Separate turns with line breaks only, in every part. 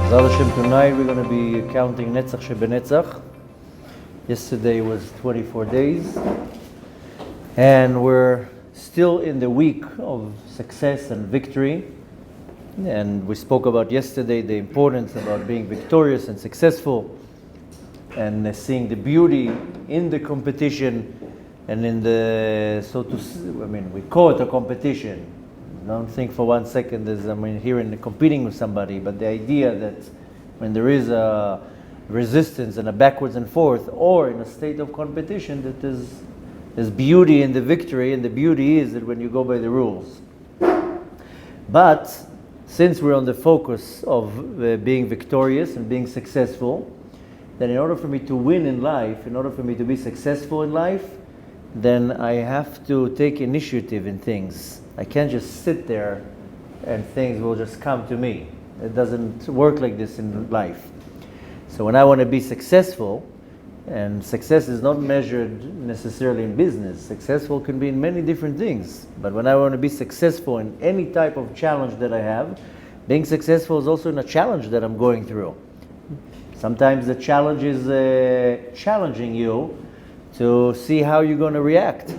B'ezrat Hashem, tonight we're going to be counting Netzach of Netzach. Yesterday was 24 days, and we're still in the week of success and victory. And we spoke about yesterday the importance about being victorious and successful, and seeing the beauty in the competition, and in the we call it a competition. Don't think for 1 second here in competing with somebody, but the idea that when there is a resistance and a backwards and forth, or in a state of competition, that there's beauty in the victory, and the beauty is that when you go by the rules. But since we're on the focus of being victorious and being successful, then in order for me to win in life, in order for me to be successful in life, then I have to take initiative in things. I can't just sit there and things will just come to me. It doesn't work like this in life. So when I want to be successful, and success is not measured necessarily in business, successful can be in many different things. But when I want to be successful in any type of challenge that I have, being successful is also in a challenge that I'm going through. Sometimes the challenge is challenging you to see how you're going to react.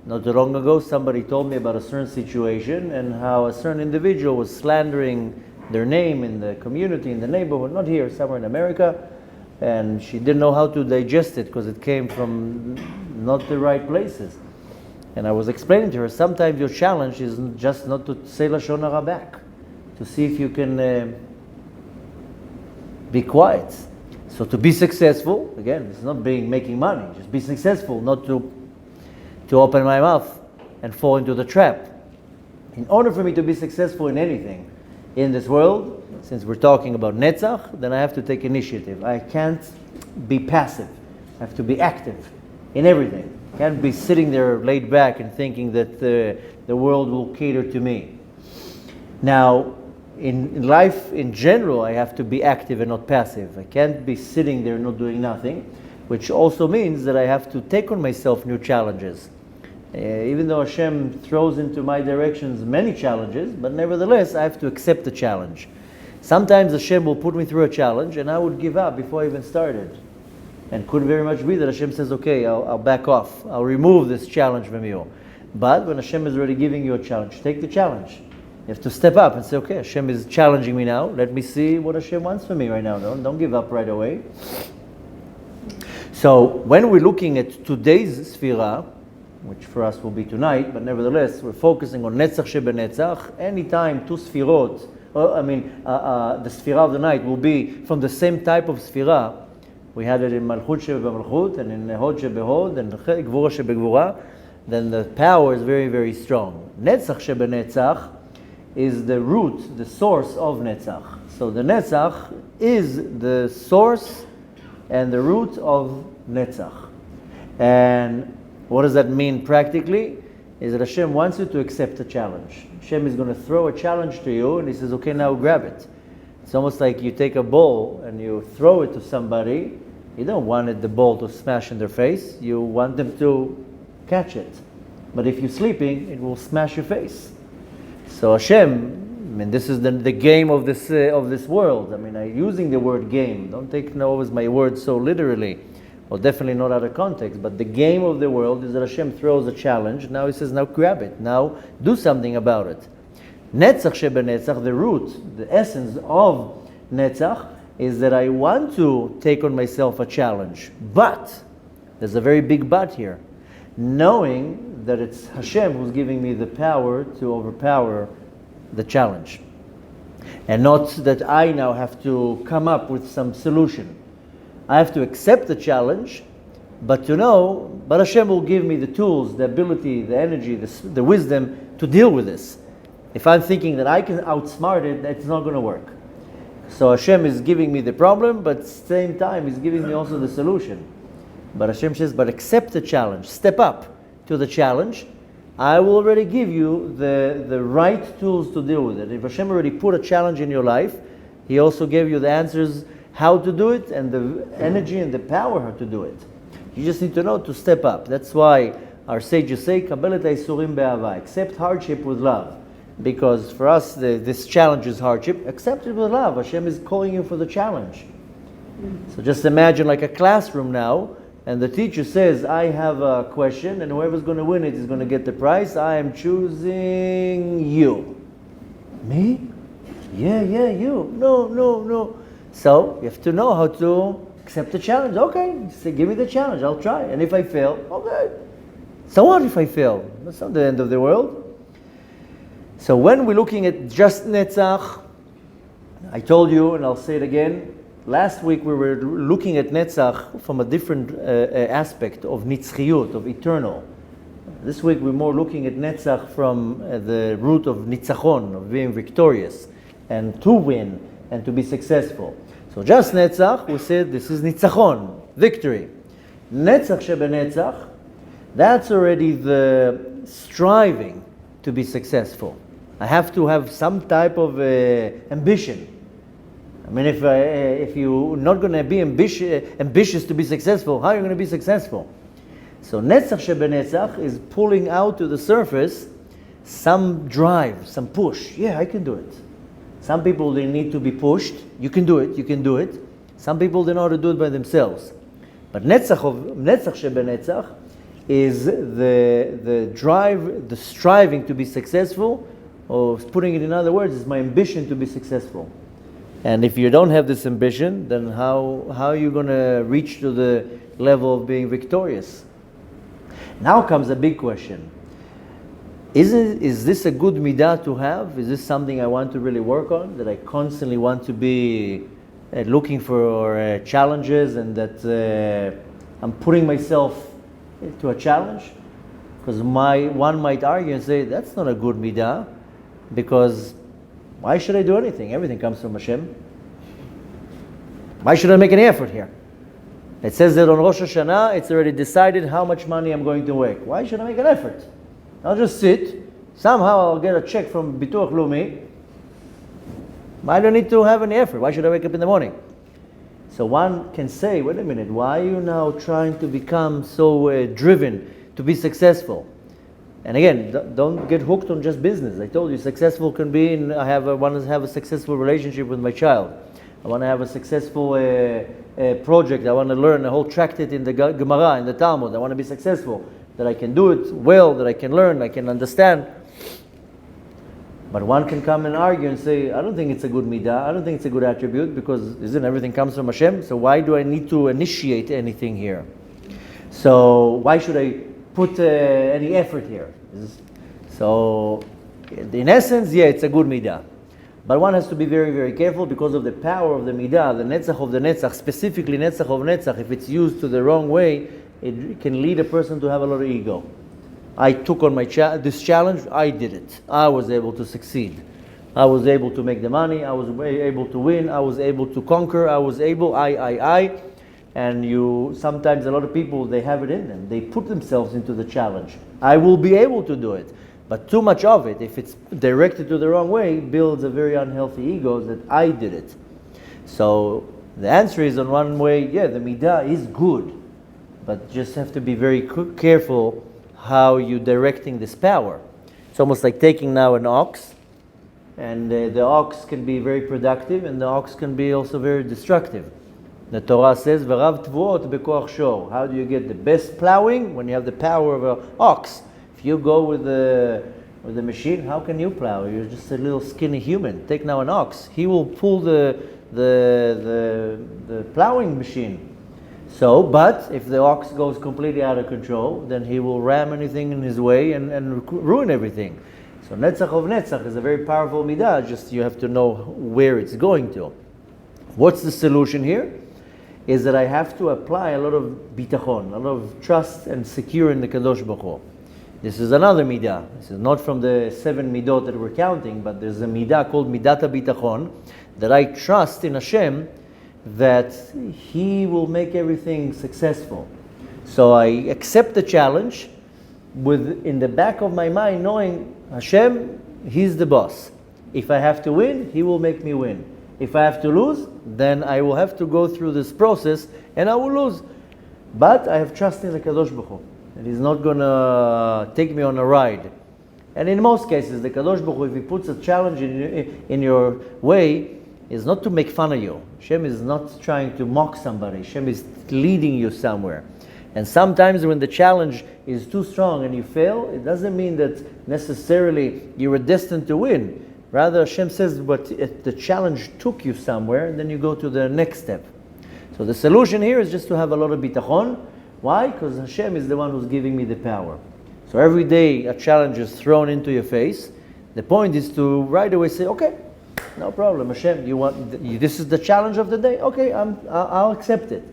Not too long ago, somebody told me about a certain situation and how a certain individual was slandering their name in the community, in the neighborhood, not here, somewhere in America, and she didn't know how to digest it because it came from not the right places. And I was explaining to her, sometimes your challenge is just not to say Lashon Hara back, to see if you can be quiet. So to be successful, again, it's not making money, just be successful, not to open my mouth and fall into the trap. In order for me to be successful in anything in this world, since we're talking about Netzach, then I have to take initiative. I can't be passive. I have to be active in everything. I can't be sitting there laid back and thinking that the world will cater to me. Now, in life in general, I have to be active and not passive. I can't be sitting there not doing nothing, which also means that I have to take on myself new challenges. Even though Hashem throws into my directions many challenges, but nevertheless I have to accept the challenge. Sometimes Hashem will put me through a challenge and I would give up before I even started. And could very much be that Hashem says, okay, I'll back off. I'll remove this challenge from you. But when Hashem is already giving you a challenge, take the challenge. You have to step up and say, okay, Hashem is challenging me now. Let me see what Hashem wants from me right now. Don't give up right away. So when we're looking at today's Sfirah, which for us will be tonight, but nevertheless we're focusing on Netzach Netzach. Anytime two Sfirot, the Sfirah of the night will be from the same type of Sfirah. We had it in Malchut Malchut and in Hod Hod and Gvura Gvura. Then the power is very, very strong. Netzach Netzach is the root, the source of Netzach. So the Netzach is the source and the root of Netzach. And what does that mean practically? Is that Hashem wants you to accept a challenge. Hashem is going to throw a challenge to you and He says, okay, now grab it. It's almost like you take a ball and you throw it to somebody. You don't want the ball to smash in their face. You want them to catch it. But if you're sleeping, it will smash your face. So Hashem, this is the game of this world. I'm using the word game. Don't take always my word so literally, or definitely not out of context. But the game of the world is that Hashem throws a challenge. Now He says, now grab it. Now do something about it. Netzach Netzach, the root, the essence of Netzach, is that I want to take on myself a challenge. But, there's a very big but here. Knowing that it's Hashem who's giving me the power to overpower the challenge. And not that I now have to come up with some solution. I have to accept the challenge, but Hashem will give me the tools, the ability, the energy, the wisdom to deal with this. If I'm thinking that I can outsmart it, that's not going to work. So Hashem is giving me the problem, but at the same time He's giving me also the solution. But Hashem says, but accept the challenge. Step up to the challenge. I will already give you the right tools to deal with it. If Hashem already put a challenge in your life, He also gave you the answers how to do it and the energy and the power how to do it. You just need to know to step up. That's why our sages say, Kabbalat Yisurim be'ava, accept hardship with love. because for us this challenge is hardship. Accept it with love. Hashem is calling you for the challenge. So just imagine like a classroom now, and the teacher says, I have a question, and whoever's going to win it is going to get the prize. I am choosing you. Me? Yeah, you. No. So you have to know how to accept the challenge. Okay, say, give me the challenge. I'll try. And if I fail, okay. So what if I fail? That's not the end of the world. So when we're looking at just Netzach, I told you, and I'll say it again, last week we were looking at Netzach from a different aspect of Nitzchiyut, of eternal. This week we're more looking at Netzach from the root of Nitzachon, of being victorious, and to win, and to be successful. So just Netzach, we said this is Nitzachon, victory. Netzach shebenetzach, that's already the striving to be successful. I have to have some type of ambition. I mean, if you're not going to be ambitious to be successful, how are you going to be successful? So Netzach shebenetzach is pulling out to the surface some drive, some push. Yeah, I can do it. Some people, they need to be pushed. You can do it. Some people, they know how to do it by themselves. But Netzach shebenetzach is the drive, the striving to be successful, or putting it in other words, is my ambition to be successful. And if you don't have this ambition, then how are you going to reach to the level of being victorious? Now comes a big question. Is this a good midah to have? Is this something I want to really work on? That I constantly want to be looking for challenges, and that I'm putting myself to a challenge? Because one might argue and say, that's not a good midah, because why should I do anything? Everything comes from Hashem. Why should I make any effort here? It says that on Rosh Hashanah, it's already decided how much money I'm going to make. Why should I make an effort? I'll just sit. Somehow I'll get a check from Bituach Lumi. I don't need to have any effort. Why should I wake up in the morning? So one can say, wait a minute, why are you now trying to become so driven to be successful? And again, don't get hooked on just business. I told you, successful can be, I want to have a successful relationship with my child. I want to have a successful project. I want to learn a whole tractate in the Gemara, in the Talmud. I want to be successful. That I can do it well, that I can learn, I can understand. But one can come and argue and say, I don't think it's a good midah, I don't think it's a good attribute, because isn't everything comes from Hashem? So why do I need to initiate anything here? So why should I put any effort here? So in essence, yeah, it's a good midah. But one has to be very, very careful because of the power of the midah, the Netzach of the Netzach, specifically Netzach of Netzach. If it's used to the wrong way, it can lead a person to have a lot of ego. I took on this challenge, I did it. I was able to succeed. I was able to make the money, I was able to win, I was able to conquer, I. And sometimes a lot of people, they have it in them. They put themselves into the challenge. I will be able to do it. But too much of it, if it's directed to the wrong way, builds a very unhealthy ego that I did it. So the answer is, on one way, yeah, the midah is good. But just have to be very careful how you're directing this power. It's almost like taking now an ox, and the ox can be very productive, and the ox can be also very destructive. The Torah says, "V'rav tvuot bekoach shor." How do you get the best plowing? When you have the power of an ox. If you go with the machine, how can you plow? You're just a little skinny human. Take now an ox; he will pull the plowing machine. So, but if the ox goes completely out of control, then he will ram anything in his way and ruin everything. So Netzach of Netzach is a very powerful midah, just you have to know where it's going to. What's the solution here? Is that I have to apply a lot of bitachon, a lot of trust and secure in the Kadosh Baruch Hu. This is another midah. This is not from the 7 midot that we're counting, but there's a midah called midat bitachon, that I trust in Hashem that He will make everything successful. So I accept the challenge in the back of my mind, knowing Hashem, He's the boss. If I have to win, He will make me win. If I have to lose, then I will have to go through this process and I will lose. But I have trust in the Kadosh Baruch Hu, and He's not going to take me on a ride And in most cases, the Kadosh Baruch Hu, if He puts a challenge in your way, is not to make fun of you. Hashem is not trying to mock somebody. Hashem is leading you somewhere. And sometimes when the challenge is too strong and you fail, it doesn't mean that necessarily you were destined to win. Rather, Hashem says, but the challenge took you somewhere, and then you go to the next step. So the solution here is just to have a lot of bitachon. Why? Because Hashem is the one who's giving me the power. So every day a challenge is thrown into your face. The point is to right away say, okay, no problem, Hashem, this is the challenge of the day? Okay, I'll accept it.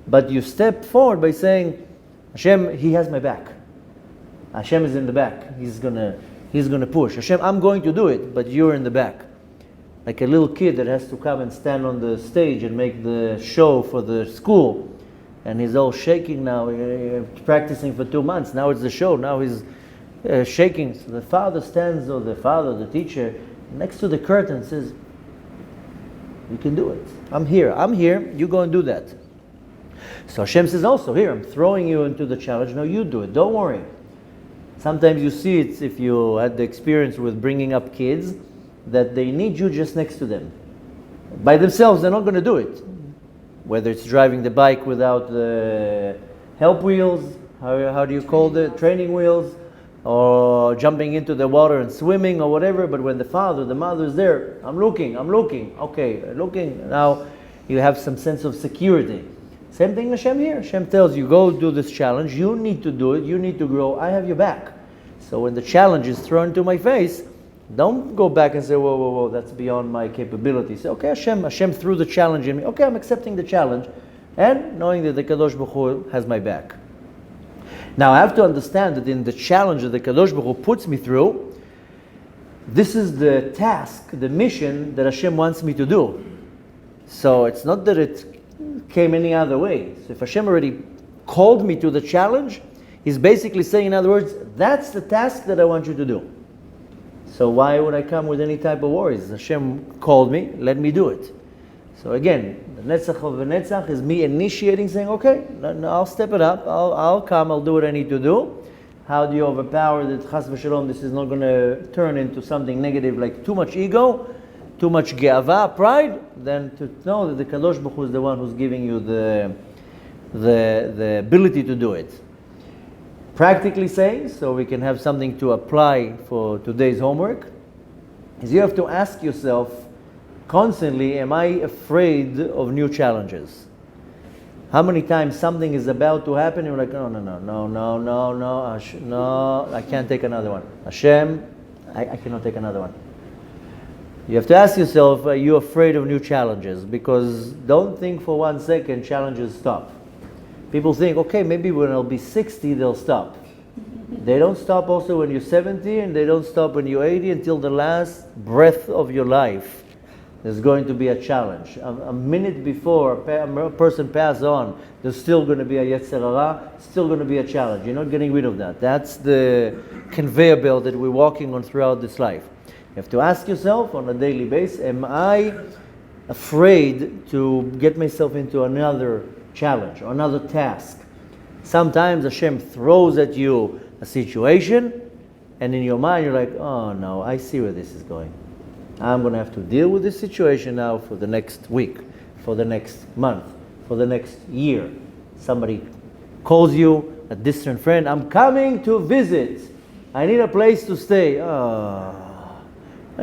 But you step forward by saying, Hashem, He has my back. Hashem is in the back. He's gonna push. Hashem, I'm going to do it, but you're in the back. Like a little kid that has to come and stand on the stage and make the show for the school. And he's all shaking now, practicing for 2 months. Now it's the show. Now he's shaking. So the father stands, or the teacher, next to the curtain and says, you can do it. I'm here. You go and do that. So Hashem says also, here, I'm throwing you into the challenge. No, you do it. Don't worry. Sometimes you see it, if you had the experience with bringing up kids, that they need you just next to them. By themselves, they're not going to do it. Whether it's driving the bike without the help wheels, how do you call the training wheels, or jumping into the water and swimming or whatever, but when the mother is there, I'm looking, okay, looking, now you have some sense of security. Same thing Hashem here. Hashem tells you, go do this challenge, you need to do it, you need to grow, I have your back. So when the challenge is thrown to my face, don't go back and say, whoa, that's beyond my capability. Say, okay, Hashem threw the challenge in me. Okay, I'm accepting the challenge, and knowing that the Kadosh Baruch Hu has my back. Now I have to understand that in the challenge that the Kadosh Baruch Hu puts me through, this is the task, the mission that Hashem wants me to do. So it's not that it came any other way. So if Hashem already called me to the challenge, He's basically saying, in other words, that's the task that I want you to do. So why would I come with any type of worries? Hashem called me, let me do it. So again, the Netzach of Netzach is me initiating, saying, okay, I'll step it up, I'll come, I'll do what I need to do. How do you overpower that chas v'shalom, this is not going to turn into something negative like too much ego, too much ge'ava, pride? Then to know that the Kadosh Baruch Hu is the one who's giving you the ability to do it. Practically saying, so we can have something to apply for today's homework, is you have to ask yourself constantly, am I afraid of new challenges? How many times something is about to happen and you're like, no, I can't take another one. Hashem, I cannot take another one. You have to ask yourself, are you afraid of new challenges? Because don't think for 1 second challenges stop. People think, okay, maybe when I'll be 60, they'll stop. They don't stop also when you're 70, and they don't stop when you're 80 until the last breath of your life. There's going to be a challenge. A minute before a person passes on, there's still going to be a yetzer hara, still going to be a challenge. You're not getting rid of that. That's the conveyor belt that we're walking on throughout this life. You have to ask yourself on a daily basis, am I afraid to get myself into another challenge or another task? Sometimes Hashem throws at you a situation, and in your mind you're like, oh no, I see where this is going. I'm going to have to deal with this situation now for the next week, for the next month, for the next year. Somebody calls you, a distant friend, I'm coming to visit. I need a place to stay. Oh,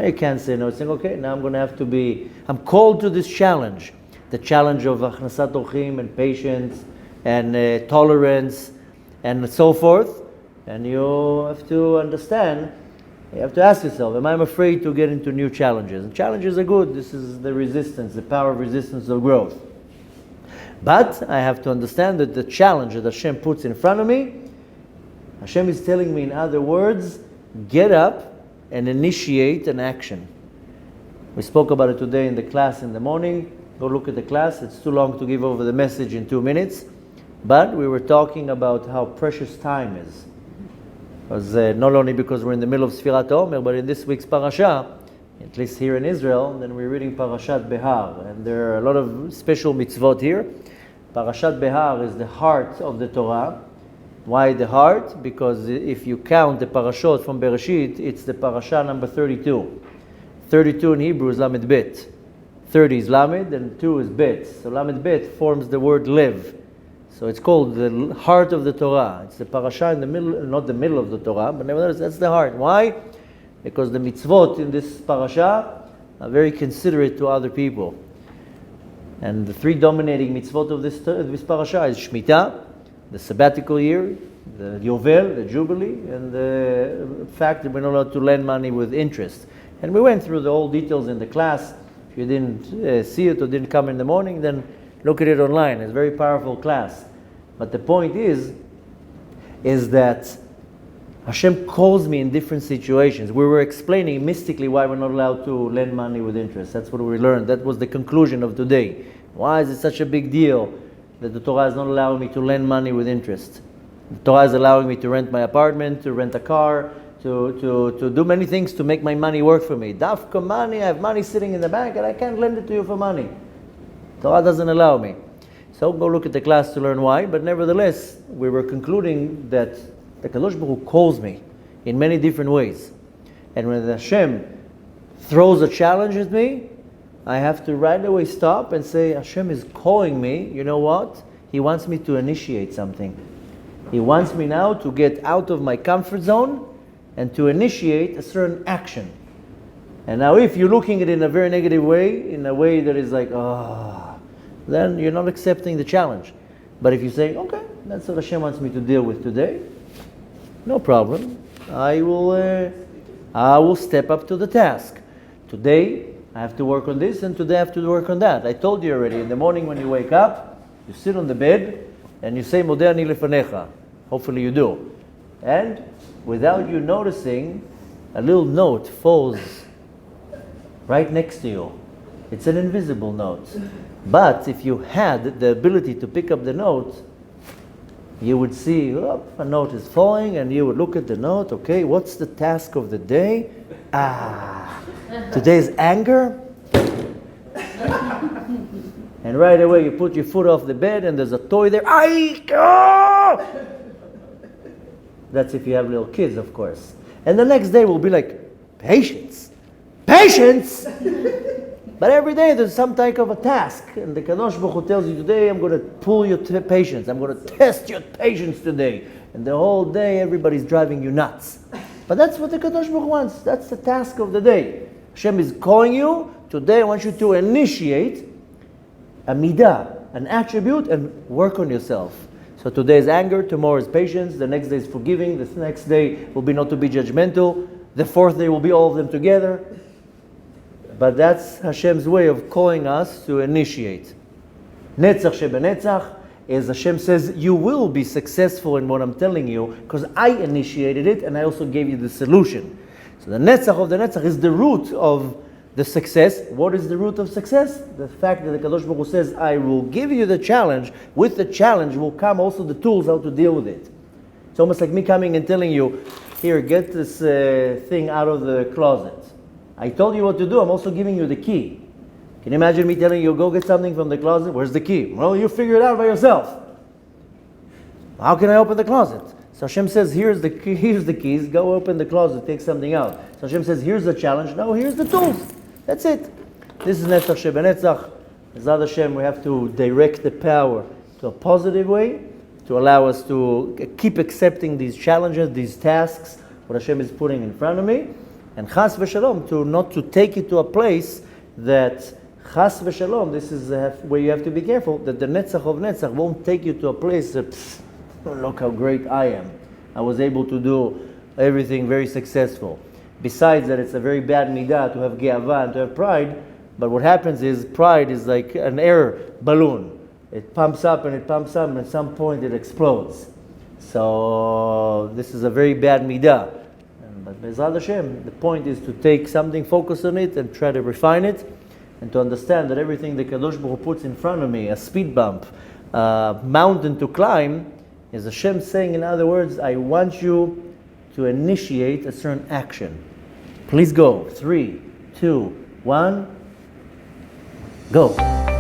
you can't say no. It's saying, okay, now I'm going to have to I'm called to this challenge. The challenge of achnasat orchim and patience and tolerance and so forth. And you have to understand, you have to ask yourself, am I afraid to get into new challenges? And challenges are good. This is the resistance, the power of resistance of growth. But I have to understand that the challenge that Hashem puts in front of me, Hashem is telling me, in other words, get up and initiate an action. We spoke about it today in the class in the morning. Go look at the class. It's too long to give over the message in 2 minutes. But we were talking about how precious time is. Because not only because we're in the middle of Sfirat Omer, but in this week's parasha, at least here in Israel, then we're reading Parashat Behar. And there are a lot of special mitzvot here. Parashat Behar is the heart of the Torah. Why the heart? Because if you count the parashot from Bereshit, it's the parasha number 32. 32 in Hebrew is Lamed Bet. 30 is Lamed and 2 is Bet. So Lamed Bet forms the word Lev. So it's called the heart of the Torah. It's the parasha in the middle, not the middle of the Torah, but nevertheless that's the heart. Why? Because the mitzvot in this parasha are very considerate to other people. And the three dominating mitzvot of this parasha is Shemitah, the sabbatical year, the Yovel, the Jubilee, and the fact that we're not allowed to lend money with interest. And we went through the whole details in the class. If you didn't see it or didn't come in the morning, then look at it online. It's a very powerful class. But the point is that Hashem calls me in different situations. We were explaining mystically why we're not allowed to lend money with interest. That's what we learned. That was the conclusion of today. Why is it such a big deal that the Torah is not allowing me to lend money with interest? The Torah is allowing me to rent my apartment, to rent a car, to do many things to make my money work for me. Dafka money, I have money sitting in the bank and I can't lend it to you for money. Torah doesn't allow me. So go look at the class to learn why. But nevertheless, we were concluding that the Kadosh Baruch Hu calls me in many different ways. And when Hashem throws a challenge at me, I have to right away stop and say, Hashem is calling me. You know what? He wants me to initiate something. He wants me now to get out of my comfort zone and to initiate a certain action. And now if you're looking at it in a very negative way, in a way that is like, then you're not accepting the challenge. But if you say, okay, that's what Hashem wants me to deal with today, no problem. I will step up to the task. Today, I have to work on this, and today I have to work on that. I told you already, in the morning when you wake up, you sit on the bed, and you say, Modeh ani lefanecha. Hopefully you do. And without you noticing, a little note falls right next to you. It's an invisible note. But if you had the ability to pick up the note, you would see, a note is falling, and you would look at the note, okay, what's the task of the day? Today's anger. And right away you put your foot off the bed and there's a toy there. That's if you have little kids, of course. And the next day will be like, patience. Patience! But every day there's some type of a task. And the Kadosh Baruch Hu tells you, today I'm going to pull your patience. I'm going to test your patience today. And the whole day everybody's driving you nuts. But that's what the Kadosh Baruch Hu wants. That's the task of the day. Hashem is calling you. Today I want you to initiate a midah, an attribute, and work on yourself. So today is anger, tomorrow is patience, the next day is forgiving, the next day will be not to be judgmental, the fourth day will be all of them together. But that's Hashem's way of calling us to initiate. Netzach Netzach is Hashem says, you will be successful in what I'm telling you because I initiated it and I also gave you the solution. So the Netzach of the Netzach is the root of the success. What is the root of success? The fact that the Kadosh Baruch Hu says, I will give you the challenge. With the challenge will come also the tools how to deal with it. It's almost like me coming and telling you, here, get this thing out of the closet. I told you what to do, I'm also giving you the key. Can you imagine me telling you, go get something from the closet? Where's the key? Well, you figure it out by yourself. How can I open the closet? So Hashem says, here's the keys, go open the closet, take something out. So Hashem says, here's the challenge, no, here's the tools. That's it. This is Netzach Netzach. Zad Hashem, we have to direct the power to a positive way, to allow us to keep accepting these challenges, these tasks, what Hashem is putting in front of me, and chas v'shalom, to not to take it to a place that chas v'shalom, this is where you have to be careful, that the Netzach of Netzach won't take you to a place that, look how great I am. I was able to do everything very successful. Besides that, it's a very bad midah to have ge'ava and to have pride, but what happens is pride is like an air balloon. It pumps up and at some point it explodes. So this is a very bad midah. But Be'ezrat Hashem, the point is to take something, focus on it, and try to refine it, and to understand that everything the Kadosh Baruch Hu puts in front of me, a speed bump, a mountain to climb, is Hashem saying, in other words, I want you to initiate a certain action. Please go. 3, 2, 1, go.